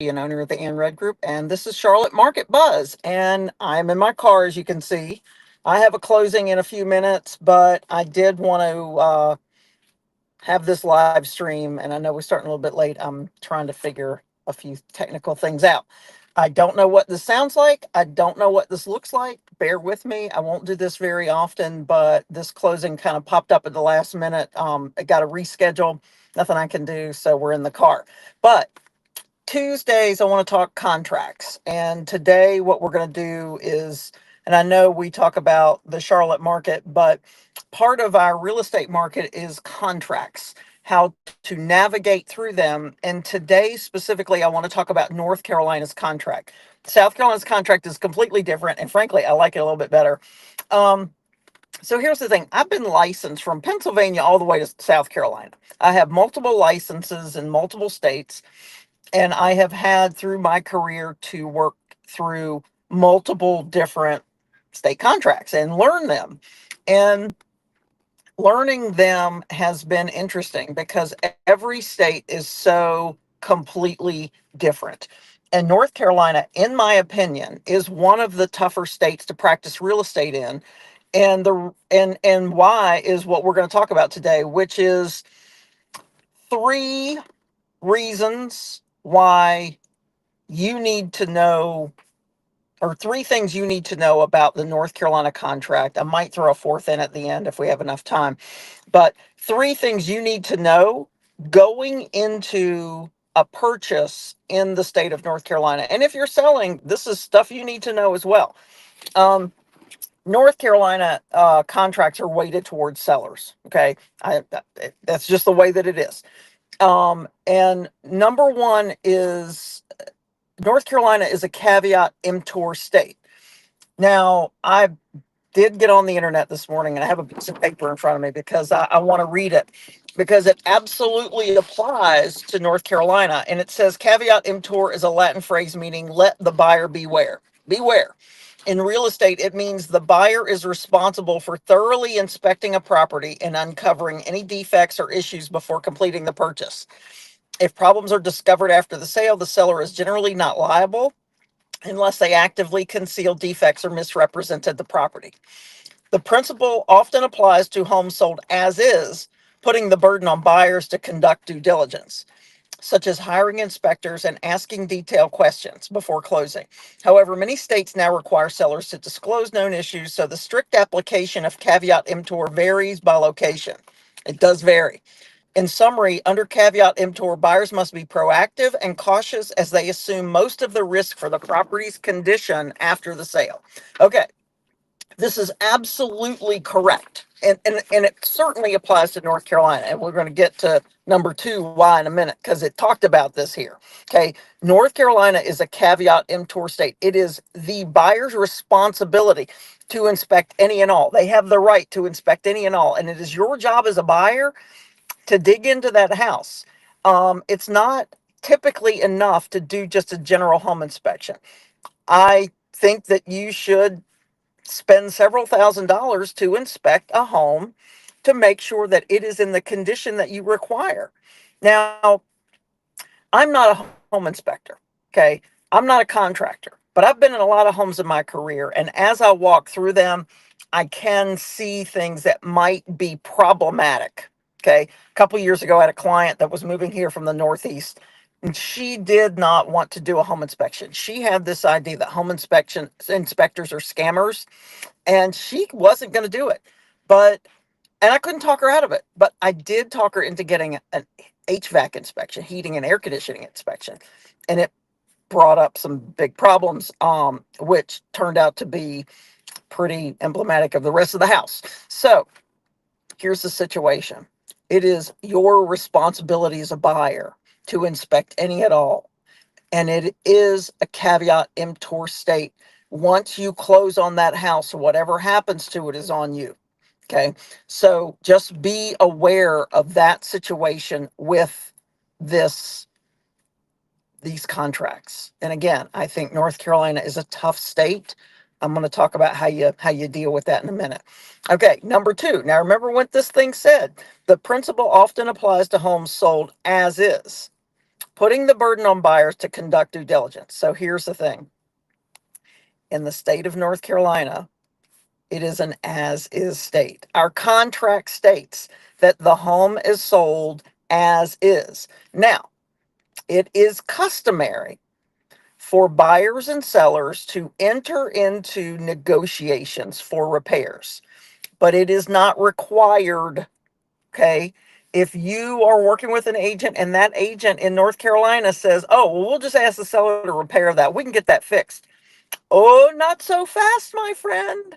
and owner of the Ann Red Group, and this is Charlotte Market Buzz. And I'm in my car, as you can see. I have a closing in a few minutes, but I did want to have this live stream, and I know we're starting a little bit late. I'm trying to figure a few technical things out. I don't know what this sounds like. I don't know what this looks like. Bear with me. I won't do this very often, but this closing kind of popped up at the last minute. I got to reschedule. Nothing I can do, so we're in the car. But Tuesdays, I want to talk contracts. And today, what we're going to do is, and I know we talk about the Charlotte market, but part of our real estate market is contracts, how to navigate through them. And today, specifically, I want to talk about North Carolina's contract. South Carolina's contract is completely different. And frankly, I like it a little bit better. Um, so here's the thing. I've been licensed from Pennsylvania all the way to South Carolina. I have multiple licenses in multiple states, and I have had through my career to work through multiple different state contracts and learn them. And learning them has been interesting because every state is so completely different. And North Carolina, in my opinion, is one of the tougher states to practice real estate in. And why is what we're going to talk about today, which is three reasons why you need to know, or three things you need to know about the North Carolina contract. I might throw a fourth in at the end if we have enough time, but three things you need to know going into a purchase in the state of North Carolina. And if you're selling, this is stuff you need to know as well. Um, North Carolina contracts are weighted towards sellers. Okay, that's just the way that it is. And number one is North Carolina is a caveat emptor state. Now, I did get on the internet this morning and I have a piece of paper in front of me because I want to read it because it absolutely applies to North Carolina. And it says caveat emptor is a Latin phrase meaning let the buyer beware. Beware. In real estate, it means the buyer is responsible for thoroughly inspecting a property and uncovering any defects or issues before completing the purchase. If problems are discovered after the sale, the seller is generally not liable unless they actively conceal defects or misrepresented the property. The principle often applies to homes sold as is, putting the burden on buyers to conduct due diligence, such as hiring inspectors and asking detailed questions before closing. However, many states now require sellers to disclose known issues, so the strict application of caveat emptor varies by location. It does vary. In summary, under caveat emptor, buyers must be proactive and cautious as they assume most of the risk for the property's condition after the sale. Okay, this is absolutely correct. And it certainly applies to North Carolina. And we're going to get to number two, why in a minute, because it talked about this here. Okay. North Carolina is a caveat emptor state. It is the buyer's responsibility to inspect any and all. They have the right to inspect any and all. And it is your job as a buyer to dig into that house. It's not typically enough to do just a general home inspection. I think that you should spend several $1,000s to inspect a home to make sure that it is in the condition that you require. Now, I'm not a home inspector, okay? I'm not a contractor, but I've been in a lot of homes in my career. And as I walk through them, I can see things that might be problematic. Okay. A couple years ago, I had a client that was moving here from the Northeast, and she did not want to do a home inspection. She had this idea that home inspection inspectors are scammers, and she wasn't going to do it. But and I couldn't talk her out of it, but I did talk her into getting an HVAC inspection, heating and air conditioning inspection, and it brought up some big problems, which turned out to be pretty emblematic of the rest of the house. So here's the situation: it is your responsibility as a buyer to inspect any at all, and it is a caveat emptor state. Once you close on that house, whatever happens to it is on you. Okay. So just be aware of that situation with this these contracts. And again, I think North Carolina is a tough state. I'm going to talk about how you deal with that in a minute. Okay, number two. Now remember what this thing said. The principle often applies to homes sold as is. putting the burden on buyers to conduct due diligence. So here's the thing. In the state of North Carolina, it is an as-is state. Our contract states that the home is sold as is. Now, it is customary for buyers and sellers to enter into negotiations for repairs, but it is not required. Okay. If you are working with an agent and that agent in North Carolina says, oh, well, we'll just ask the seller to repair that, we can get that fixed. Oh, not so fast, my friend.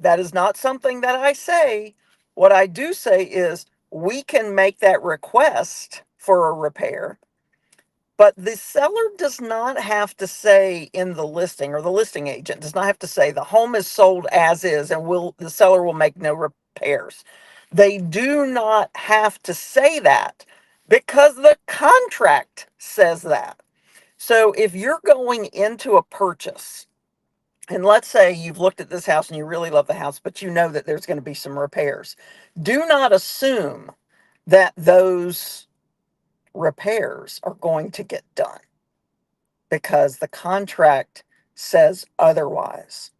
That is not something that I say. What I do say is we can make that request for a repair, but the seller does not have to say in the listing, or the listing agent does not have to say the home is sold as is and the seller will make no repairs. They do not have to say that because the contract says that. So if you're going into a purchase, and let's say you've looked at this house and you really love the house, but you know that there's going to be some repairs, do not assume that those repairs are going to get done because the contract says otherwise.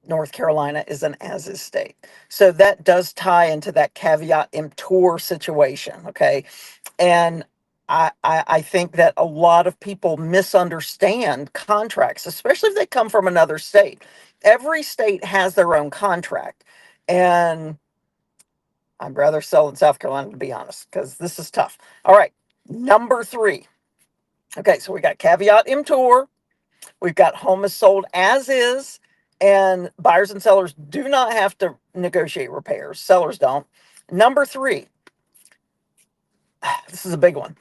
North Carolina is an as-is state. So that does tie into that caveat emptor situation, okay? And I think that a lot of people misunderstand contracts, especially if they come from another state. Every state has their own contract. And I'd rather sell in South Carolina, to be honest, because this is tough. All right, number 3. Okay, so we got caveat emptor. We've got home is sold as is, and buyers and sellers do not have to negotiate repairs. Sellers don't. Number 3, this is a big one.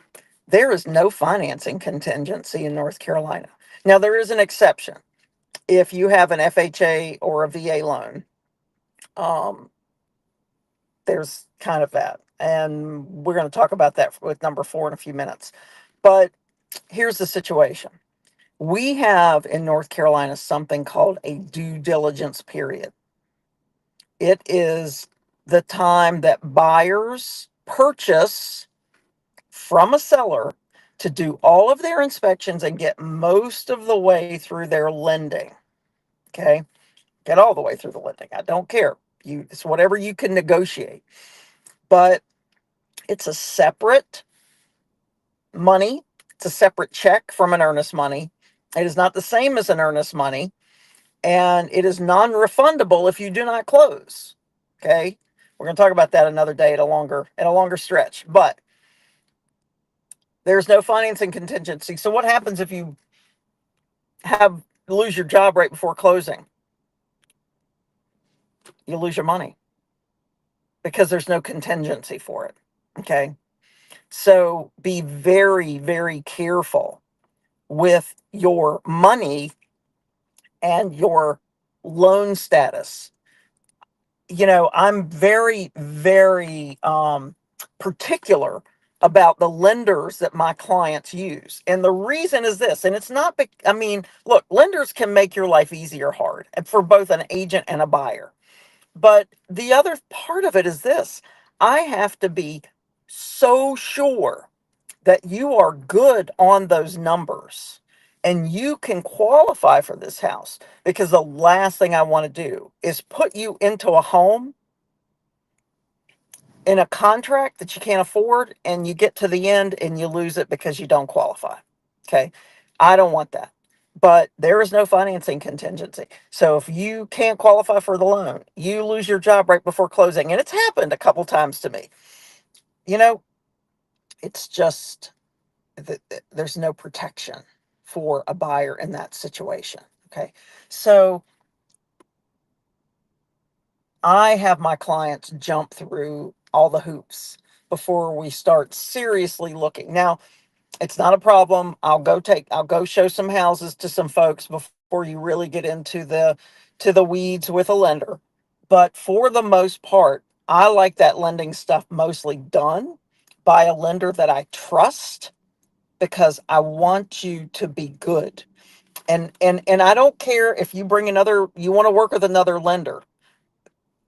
There is no financing contingency in North Carolina. Now, there is an exception. If you have an FHA or a VA loan, um, there's kind of that. And we're going to talk about that with number 4 in a few minutes. But here's the situation. We have in North Carolina something called a due diligence period. It is the time that buyers purchase from a seller to do all of their inspections and get most of the way through their lending. Okay? Get all the way through the lending. I don't care. It's whatever you can negotiate. But it's a separate money. It's a separate check from an earnest money. It is not the same as an earnest money. And it is non-refundable if you do not close. Okay? We're going to talk about that another day at a longer stretch. But there's no financing contingency. So what happens if you lose your job right before closing? You lose your money because there's no contingency for it. Okay? So be very, very careful with your money and your loan status. I'm very, very particular about the lenders that my clients use. And the reason is this, and it's not, look, lenders can make your life easy or hard for both an agent and a buyer. But the other part of it is this: I have to be so sure that you are good on those numbers and you can qualify for this house, because the last thing I want to do is put you into a home in a contract that you can't afford and you get to the end and you lose it because you don't qualify. Okay. I don't want that. But there is no financing contingency. So if you can't qualify for the loan, you lose your job right before closing. And it's happened a couple times to me. It's just that there's no protection for a buyer in that situation. Okay. So I have my clients jump through all the hoops before we start seriously looking. Now, it's not a problem. I'll go show some houses to some folks before you really get into the weeds with a lender. But for the most part, I like that lending stuff mostly done by a lender that I trust, because I want you to be good. And I don't care if you want to work with another lender.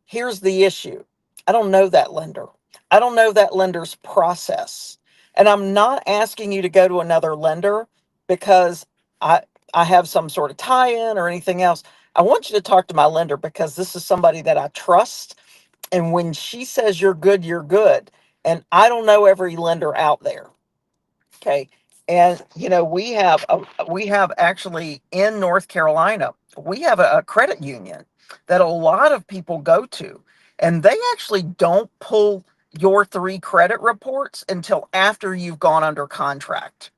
Here's the issue. I don't know that lender. I don't know that lender's process. And I'm not asking you to go to another lender because I I have some sort of tie-in or anything else. I want you to talk to my lender because this is somebody that I trust. And when she says you're good, you're good. And I don't know every lender out there. Okay. And we have actually in North Carolina, we have a credit union that a lot of people go to, and they actually don't pull your three credit reports until after you've gone under contract.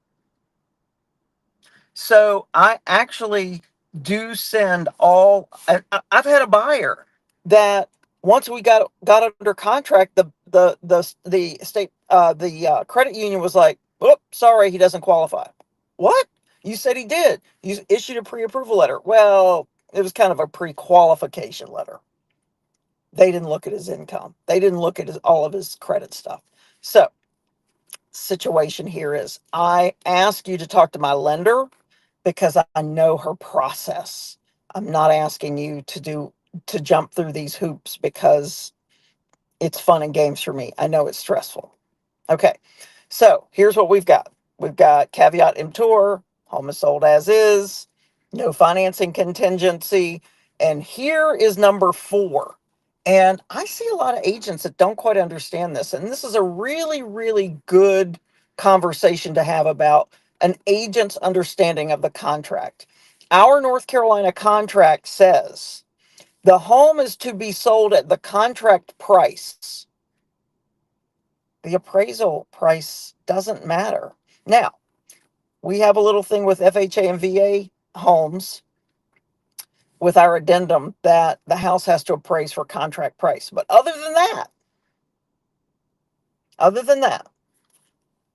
So I actually do send all. I've had a buyer that once we got under contract, the state credit union was like, "Oh, sorry, he doesn't qualify." What? You said he did. You issued a pre-approval letter. Well, it was kind of a pre-qualification letter. They didn't look at his income. They didn't look at all of his credit stuff. So, situation here is I ask you to talk to my lender because I know her process. I'm not asking you to jump through these hoops because it's fun and games for me. I know it's stressful. Okay. So here's what we've got. We've got caveat emptor, home is sold as is, no financing contingency. And here is number 4. And I see a lot of agents that don't quite understand this. And this is a really, really good conversation to have about an agent's understanding of the contract. Our North Carolina contract says the home is to be sold at the contract price. The appraisal price doesn't matter. Now, we have a little thing with FHA and VA homes with our addendum that the house has to appraise for contract price. But other than that,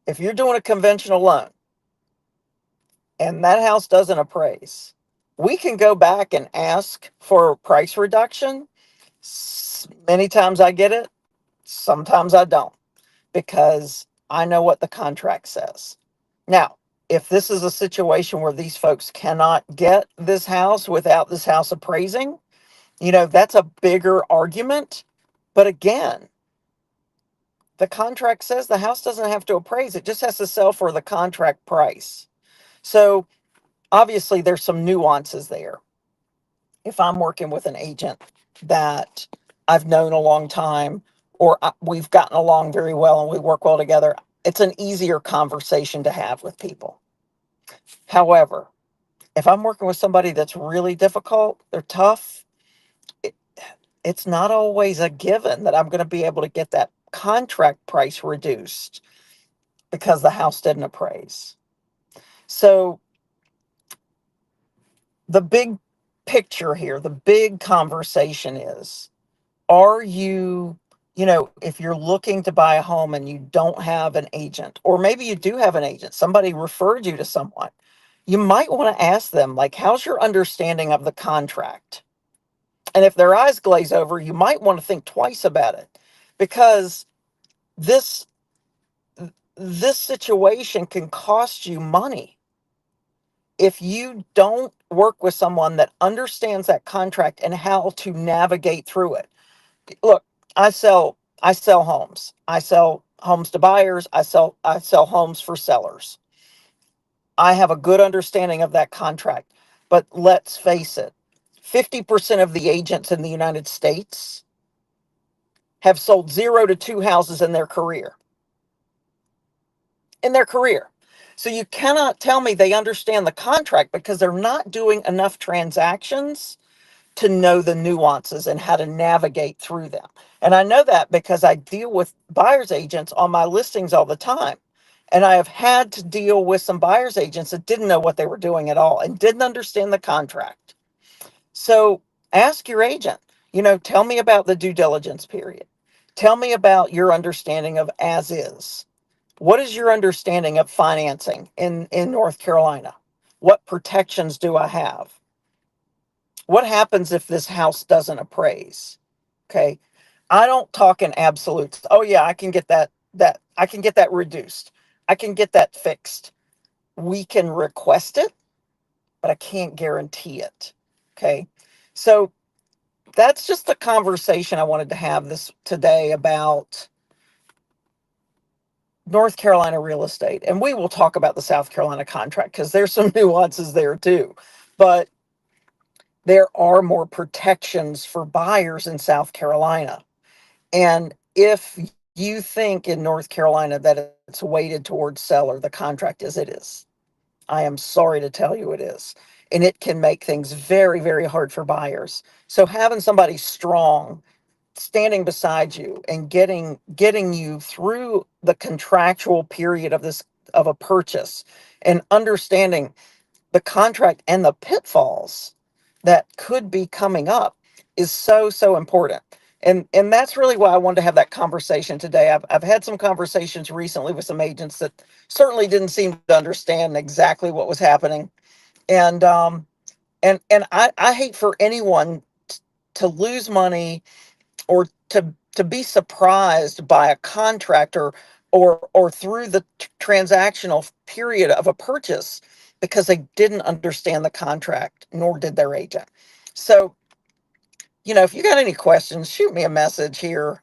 if you're doing a conventional loan and that house doesn't appraise, we can go back and ask for a price reduction. Many times I get it, sometimes I don't, because I know what the contract says. Now, if this is a situation where these folks cannot get this house without this house appraising, that's a bigger argument. But again, the contract says the house doesn't have to appraise, it just has to sell for the contract price. So obviously, there's some nuances there. If I'm working with an agent that I've known a long time, or we've gotten along very well and we work well together, it's an easier conversation to have with people. However, if I'm working with somebody that's really difficult, they're tough, it, it's not always a given that I'm going to be able to get that contract price reduced because the house didn't appraise. So, the big picture here, the big conversation is, are if you're looking to buy a home and you don't have an agent, or maybe you do have an agent, somebody referred you to someone, you might want to ask them, like, how's your understanding of the contract? And if their eyes glaze over, you might want to think twice about it, because this this situation can cost you money if you don't work with someone that understands that contract and how to navigate through it. Look, I sell homes. I sell homes to buyers. I sell homes for sellers. I have a good understanding of that contract. But let's face it, 50% of the agents in the United States have sold 0 to 2 houses in their career. In their career. So you cannot tell me they understand the contract because they're not doing enough transactions to know the nuances and how to navigate through them. And I know that because I deal with buyer's agents on my listings all the time. And I have had to deal with some buyer's agents that didn't know what they were doing at all and didn't understand the contract. So ask your agent, tell me about the due diligence period. Tell me about your understanding of as is. What is your understanding of financing in North Carolina? What protections do I have? What happens if this house doesn't appraise? Okay. I don't talk in absolutes. Oh yeah, I can get that I can get that reduced. I can get that fixed. We can request it, but I can't guarantee it. Okay. So that's just the conversation I wanted to have this today about North Carolina real estate, and we will talk about the South Carolina contract because there's some nuances there too. But there are more protections for buyers in South Carolina. And if you think in North Carolina that it's weighted towards seller, the contract is it is. I am sorry to tell you it is. And it can make things very, very hard for buyers. So having somebody strong standing beside you and getting you through the contractual period of this of a purchase and understanding the contract and the pitfalls that could be coming up is so so important. And that's really why I wanted to have that conversation today. I've had some conversations recently with some agents that certainly didn't seem to understand exactly what was happening. And um and and I hate for anyone to lose money or to be surprised by a contractor or through the transactional period of a purchase because they didn't understand the contract nor did their agent. So, if you got any questions, shoot me a message here.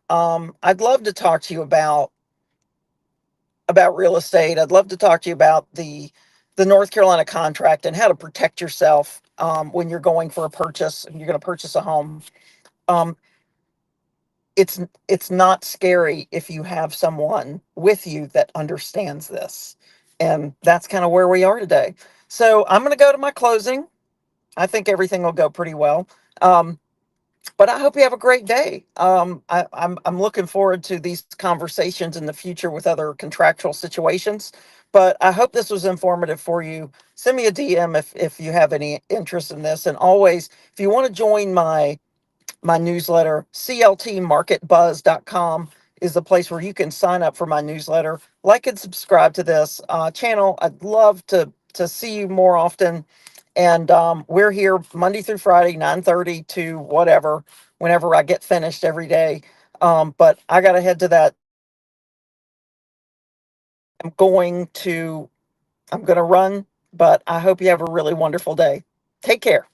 I'd love to talk to you about real estate. I'd love to talk to you about the North Carolina contract and how to protect yourself when you're going for a purchase and you're going to purchase a home. um, it's not scary if you have someone with you that understands this. And that's kind of where we are today. So I'm going to go to my closing. I think everything will go pretty well. um, but I hope you have a great day. I'm looking forward to these conversations in the future with other contractual situations. But I hope this was informative for you. Send me a DM if you have any interest in this. And always, if you want to join my newsletter, cltmarketbuzz.com is the place where you can sign up for my newsletter. Like and subscribe to this channel. I'd love to see you more often. And we're here Monday through Friday, 9:30 to whatever, whenever I get finished every day. But I got to head to that. I'm going to I'm going to run, but I hope you have a really wonderful day. Take care.